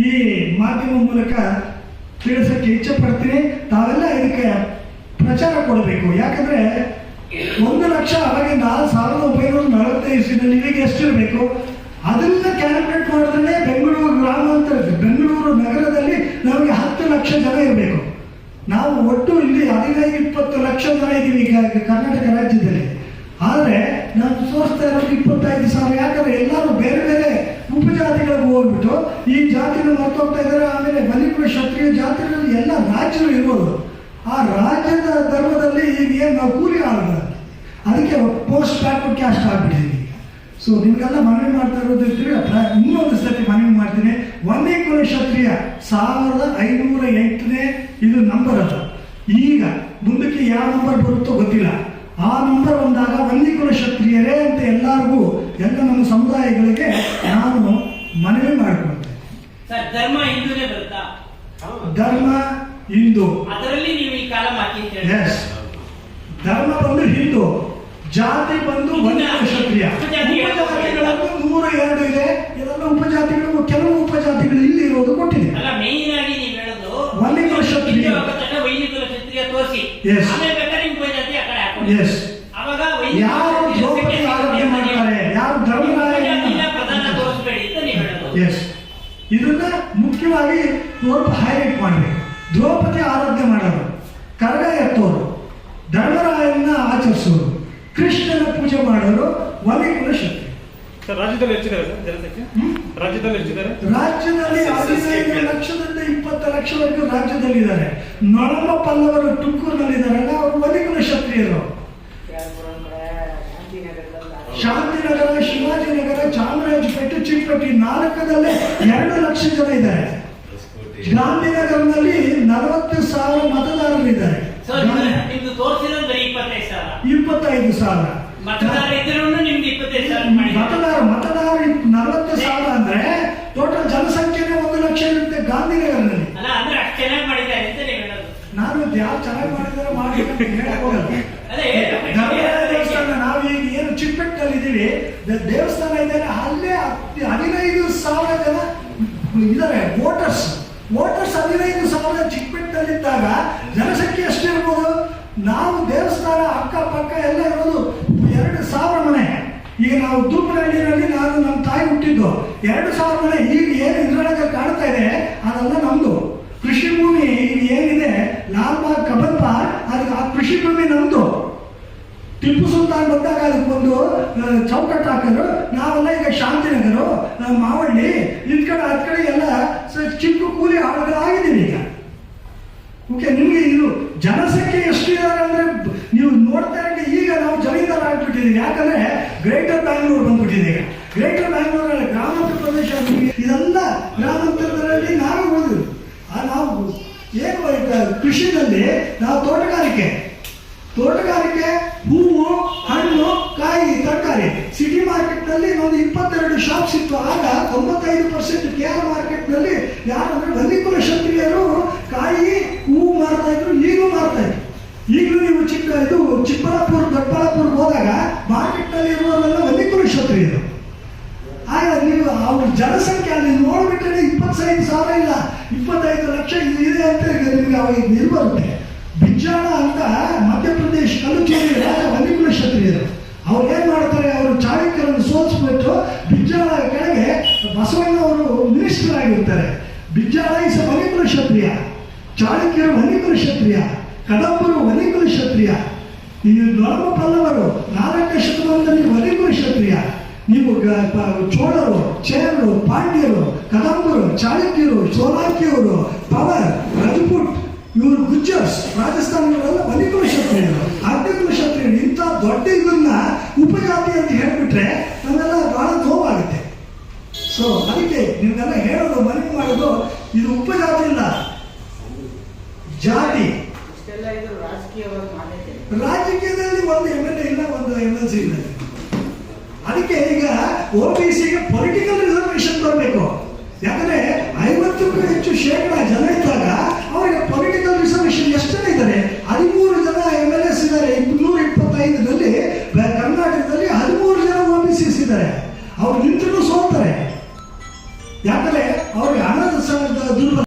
ಈ ಮಾಧ್ಯಮ ಮೂಲಕ ತಿಳಿಸಕ್ಕೆ ಇಚ್ಛೆ ಪಡ್ತೀನಿ. ತಾವೆಲ್ಲ ಇದಕ್ಕೆ ಪ್ರಚಾರ ಕೊಡಬೇಕು. ಯಾಕಂದ್ರೆ 1 ಲಕ್ಷ ಅವಾಗ 1945 ಇಸ್ವಿನಲ್ಲಿ ಈಗ ಎಷ್ಟಿರಬೇಕು, ಅದನ್ನ ಕ್ಯಾಲ್ಕುಲೇಟ್ ಮಾಡಿದ್ರೆ ಬೆಂಗಳೂರು ಗ್ರಾಮಾಂತರ, ಬೆಂಗಳೂರು ನಗರದಲ್ಲಿ ನಮಗೆ 10 ಲಕ್ಷ ಜನ ಇರಬೇಕು. ನಾವು ಒಟ್ಟು ಇಲ್ಲಿ 15-20 ಲಕ್ಷ ಜನ ಇದ್ದೀವಿ ಈಗ ಕರ್ನಾಟಕ ರಾಜ್ಯದಲ್ಲಿ. ಆದರೆ ನಾವು ತೋರಿಸ್ತಾ ಇರೋದು 25,000. ಯಾಕಂದ್ರೆ ಎಲ್ಲರೂ ಬೇರೆ ಬೇರೆ ಉಪಜಾತಿಗಳಿಗೆ ಹೋಗ್ಬಿಟ್ಟು ಈ ಜಾತಿನ ಮರ್ತೋಗ್ತಾ ಇದ್ದಾರೆ. ಆಮೇಲೆ ಮಣಿಪುರ ಕ್ಷತ್ರಿಯ ಜಾತಿಗಳಲ್ಲಿ ಎಲ್ಲ ರಾಜ್ಯಗಳು ಇರ್ಬೋದು. ಆ ರಾಜ್ಯದ ಧರ್ಮದಲ್ಲಿ ಈಗ ಏನು ನಾವು ಕೂಲಿ ಆಳುಗಳು, ಅದಕ್ಕೆ ಪೋಸ್ಟ್ ಬ್ಯಾಕ್ವರ್ಡ್ ಕ್ಯಾಸ್ಟ್ ಆಗ್ಬಿಟ್ಟಿದ್ದೀವಿ. ಸೊ ನಿಮಗೆಲ್ಲ ಮನವಿ ಮಾಡ್ತಾ ಇರೋದಿರ್ತೀವಿ. ಇನ್ನೊಂದು ಸತಿ ಮನವಿ ಮಾಡ್ತೀನಿ. ಒಂದೇ ಕುಲ ಕ್ಷತ್ರಿಯ 1508ನೇ ಇದು ನಂಬರ್ ಅಲ್ಲ. ಈಗ ಮುಂದಕ್ಕೆ ಯಾವ ನಂಬರ್ ಬರುತ್ತೋ ಗೊತ್ತಿಲ್ಲ. ಆ ನಂಬರ್ ಬಂದಾಗ ಒಂದೇ ಕುಲ ಕ್ಷತ್ರಿಯರೇ ಅಂತ ಎಲ್ಲರಿಗೂ, ಎಲ್ಲ ನಮ್ಮ ಸಮುದಾಯಗಳಿಗೆ ನಾನು ಮನವಿ ಮಾಡಿಕೊಳ್ತೇನೆ. ಧರ್ಮ ಹಿಂದೂನೇ ಬರುತ್ತಾ? ಧರ್ಮ ಹಿಂದೂ, ಅದರಲ್ಲಿ ನೀವು ಈ ಕಾಲಂ ಹಾಕಿ. ಧರ್ಮ ಬಂದು ಹಿಂದೂ, ಜಾತಿ ಬಂದು ಒಂದೇ ಕ್ಷತ್ರಿಯ. ಉಪಜಾತಿಗಳದ್ದು 102 ಇದೆ. ಇದೆಲ್ಲ ಉಪಜಾತಿಗಳು, ಕೆಲವು ಉಪಜಾತಿಗಳು ಇಲ್ಲಿ ಇರೋದು ಕೊಟ್ಟಿದೆ. ಅಲ್ಲ, ಮೇನ್ ಆಗಿ ನೀವು ಹೇಳೋದು ಒಂದೇ ಕುಲ ಕ್ಷತ್ರಿಯ ತೋರಿಸಿ, ಆಮೇಲೆ ಬೇಕಾದ್ರೆ ನಿಮ್ಮ ಉಪಜಾತಿ ಆ ಕಡೆ ಹಾಕೊಂಡು. ಅವಾಗ ಯಾರು ದ್ರೌಪದಿ ಆರಾಧನೆ ಮಾಡ್ತಾರೆ, ಯಾರು ಧರ್ಮರಾಯನ ಪ್ರಧಾನ ತೋರಿಸಬೇಡಿ ಅಂತ ನೀವು ಹೇಳೋದು. ಇದನ್ನ ಮುಖ್ಯವಾಗಿ ಹೈಲೈಟ್ ಮಾಡಬೇಕು. ದ್ರೌಪದಿ ಆರಾಧನೆ ಮಾಡೋರು, ಕರಗ ಎತ್ತೋರು, ಧರ್ಮರಾಯನ ಆಚರಿಸೋರು, ಕೃಷ್ಣನ ಪೂಜೆ ಮಾಡೋರು ಒಂದೇ ಕುಲ ಕ್ಷತ್ರಿಯ. ರಾಜ್ಯದಲ್ಲಿ ಹೆಚ್ಚಿದ್ದಾರೆ ಸರ್ ಜನಸಂಖ್ಯೆ? ರಾಜ್ಯದಲ್ಲಿ ಹೆಚ್ಚಿದ್ದಾರೆ. ರಾಜ್ಯದಲ್ಲಿ 15 ಲಕ್ಷದಿಂದ 20 ಲಕ್ಷವರೆಗೂ ರಾಜ್ಯದಲ್ಲಿ ಇದ್ದಾರೆ. ನೊಳಂಬ ಪಲ್ಲವರು ತುಮಕೂರಿನಲ್ಲಿದ್ದಾರಲ್ಲ, ಅವರು ಒಂದೇ ಕುಲ ಕ್ಷತ್ರಿಯರು. ಶಾಂತಿನಗರ, ಶಿವಾಜಿನಗರ, ಚಾಮರಾಜಪೇಟೆ, ಚಿಕ್ಕಪೇಟೆ 4ದಲ್ಲೇ 2 ಲಕ್ಷ ಜನ ಇದ್ದಾರೆ. ಗಾಂಧಿನಗರದಲ್ಲಿ 40,000 ಮತದಾರರಿದ್ದಾರೆ. 25,000 ಮತದಾರ 40,000 ಅಂದ್ರೆ ಟೋಟಲ್ ಜನಸಂಖ್ಯೆನೇ 1 ಲಕ್ಷ ಇರುತ್ತೆ ಗಾಂಧಿನಗರದಲ್ಲಿ. ನಾನು ಯಾವ ಚೆನ್ನಾಗಿ ಮಾಡಿದಾರೆ ಮಾಡಿ ಹೇಳಕ್ ಹೋಗಲ್ಲ. ಧರ್ಮರಾಯ ದೇವಸ್ಥಾನ, ನಾವು ಈಗ ಏನು ಚಿಕ್ಕಪೇಟೆನಲ್ಲಿ ಇದ್ದೀವಿ, ದೇವಸ್ಥಾನ ಇದ್ದಾರೆ, ಅಲ್ಲೇ 15,000 ಜನ ಇದ್ದಾರೆ ವೋಟರ್ಸ್. 15,000 ಚಿಕ್ಕಪೇಟೆನಲ್ಲಿದ್ದಾಗ ಜನಸಂಖ್ಯೆ ಎಷ್ಟಿರ್ಬೋದು? ನಾವು ದೇವಸ್ಥಾನ ಅಕ್ಕಪಕ್ಕ ಎಲ್ಲ ಇರೋದು 2,000 ಮನೆ. ಈಗ ನಾವು ತೂಪನಹಳ್ಳಿನಲ್ಲಿ ನಾನು ನಮ್ಮ ತಾಯಿ ಹುಟ್ಟಿದ್ದು 2,000 ಮನೆ. ಈಗ ಏನು ಇದ್ರೊಳಗೆ ಕಾಣ್ತಾ ಇದೆ ಅದೆಲ್ಲ ನಮ್ದು ಕೃಷಿ ಭೂಮಿ. ಈಗ ಏನಿದೆ ಲಾಲ್ಬಾಗ್, ಕಬ್ಬನ್ಪಾರ್, ಅದಕ್ಕೆ ಆ ಕೃಷಿ ಭೂಮಿ ನಮ್ದು. ಟಿಪ್ಪು ಸುಲ್ತಾನ್ ಬಂದಾಗ ಅದಕ್ಕೊಂದು ಚೌಕಟ್ಟು ಹಾಕಿದ್ರು. ನಾವೆಲ್ಲ ಈಗ ಶಾಂತಿನಗರ, ಮಾವಳ್ಳಿ, ಇದ್ ಕಡೆ ಅದ್ ಕಡೆ ಎಲ್ಲ ಚಿಕ್ಕ ಕೂಲಿ ಆಳುಗಳಾಗಿದ್ದೀವಿ ಈಗ. ಓಕೆ, ನಿಮಗೆ ಇದು ಜನಸಂಖ್ಯೆ ಎಷ್ಟಿದ್ದಾರೆ ಅಂದ್ರೆ ನೀವು ನೋಡ್ತಾ ಇರೋ ಈಗ ನಾವು ಜಮೀನ್ದಾರ ಆಗ್ಬಿಟ್ಟಿದ್ದೀವಿ. ಯಾಕಂದ್ರೆ ಗ್ರೇಟರ್ ಬ್ಯಾಂಗ್ಳೂರ್ ಬಂದ್ಬಿಟ್ಟಿದೆ. ಈಗ ಗ್ರೇಟರ್ ಬ್ಯಾಂಗ್ಳೂರಲ್ಲಿ ಗ್ರಾಮಾಂತರ ಪ್ರದೇಶ, ಇದೆಲ್ಲ ಗ್ರಾಮಾಂತರದಲ್ಲಿ ನಾವು ಹೋದ್ವಿ. ನಾವು ಏನು ಕೃಷಿನಲ್ಲಿ ನಾವು ತೋಟಗಾರಿಕೆ, ಹೂವು, ಹಣ್ಣು, ಕಾಯಿ, ತರಕಾರಿ. ಸಿಟಿ ಮಾರ್ಕೆಟ್ನಲ್ಲಿ ಒಂದು 22 ಶಾಪ್ಸ್ ಇತ್ತು. ಆಗ 95% KR ಮಾರ್ಕೆಟ್ನಲ್ಲಿ ಯಾರಂದ್ರೆ ಒಂದೇ ಕುಲ ಕ್ಷತ್ರಿಯರು ಕಾಯಿ, ಹೂವು ಮಾರ್ತಾ ಇದ್ರು, ಈಗಲೂ ಮಾರ್ತಾ ಇದ್ರು. ಈಗಲೂ ನೀವು ಚಿಕ್ಕಬಳ್ಳಾಪುರ, ದೊಡ್ಡಬಳ್ಳಾಪುರ ಹೋದಾಗ ಮಾರ್ಕೆಟ್ನಲ್ಲಿ ಇರುವವರೆಲ್ಲ ಒಂದೇ ಕುಲ ಕ್ಷತ್ರಿಯರು. ಆಗ ನೀವು ಅವ್ರ ಜನಸಂಖ್ಯೆ ಅಲ್ಲಿ ನೋಡ್ಬಿಟ್ರೆ 25,000 ಇಲ್ಲ 25 ಲಕ್ಷ ಇದೆ ಅಂತ ನಿಮ್ಗೆ ಅವಾಗ ನಿರ್ಬರುತ್ತೆ. ಬಿಜ್ಜಾಳ ಅಂತ ಮಧ್ಯಪ್ರದೇಶ ಕಲುಚೇರಿ ರಾಜ ಒಂದೇ ಕುಲ ಕ್ಷತ್ರಿಯರು. ಅವ್ರು ಏನ್ ಮಾಡ್ತಾರೆ, ಅವರು ಚಾಳುಕ್ಯರನ್ನು ಸೋಲಿಸ್ಬಿಟ್ಟು ಬಿಜ್ಜಾಳ ಕೆಳಗೆ ಬಸವಣ್ಣ ಅವರು ಮಿನಿಸ್ಟರ್ ಆಗಿರ್ತಾರೆ. ಬಿಜ್ಜಾಳ ಇಸ್ ಒಂದೇ ಕುಲ ಕ್ಷತ್ರಿಯ, ಚಾಳುಕ್ಯರು ಒಂದೇ ಕುಲ ಕ್ಷತ್ರಿಯ, ಕದಂಬರು ಒಂದೇ ಕುಲ ಕ್ಷತ್ರಿಯ, ನೀವು ನೊಳಂಬ ಪಲ್ಲವರು 4ನೇ ಶತಮಾನದಲ್ಲಿ ಒಂದೇ ಕುಲ ಕ್ಷತ್ರಿಯ. ನೀವು ಚೋಳರು, ಚೇರರು, ಪಾಂಡ್ಯರು, ಕದಂಬರು, ಚಾಳುಕ್ಯರು, ಸೋಲಾಂಕಿಯವರು, ಪವರ್, ರಜಪೂಟ್, ಇವರು ಗುಜ್ಜರ್ಸ್, ರಾಜಸ್ಥಾನದವರೆಲ್ಲ ಒಂದೇ ಕುಲ ಕ್ಷತ್ರಿಯರು, 10ನೇ ಕುಲ ಕ್ಷತ್ರಿಯರು. ಇಂಥ ದೊಡ್ಡ ಇದನ್ನ ಉಪಜಾತಿ ಅಂತ ಹೇಳ್ಬಿಟ್ರೆ ನಮ್ಮೆಲ್ಲ ಬಹಳ ನೋವಾಗುತ್ತೆ. ಸೊ ಅದಕ್ಕೆ ನಿಮ್ಗೆಲ್ಲ ಹೇಳೋದು, ಮನವಿ ಮಾಡೋದು, ಇದು ಉಪಜಾತಿ ಇಲ್ಲ, ಜಾತಿ. ರಾಜಕೀಯದಲ್ಲಿ ಒಂದು MLA ಇಲ್ಲ, ಒಂದು MLC ಇಲ್ಲ. ಅದಕ್ಕೆ ಈಗ OBCಗೆ ಪೊಲಿಟಿಕಲ್ ರಿಸರ್ವೇಶನ್ ಬರಬೇಕು. ಯಾಕಂದ್ರೆ 50ಕ್ಕೂ ಹೆಚ್ಚು ಶೇಕಡಾ ಜನ ಇದ್ದಾಗ ಅವರಿಗೆ ಪೊಲಿಟಿಕಲ್ ರಿಸರ್ವೇಶನ್ ಎಷ್ಟು ಜನ ಇದ್ದಾರೆ? 13 ಜನ MLAs ಇದ್ದಾರೆ. 225ನಲ್ಲಿ ಕರ್ನಾಟಕದಲ್ಲಿ 13 ಜನ OBCs ಇದ್ದಾರೆ. ಅವ್ರು ನಿಂತರೂ ಸೋಲ್ತಾರೆ. ಯಾಕಂದ್ರೆ ಅವ್ರಿಗೆ ಹಣದ ದುರ್ಬಲ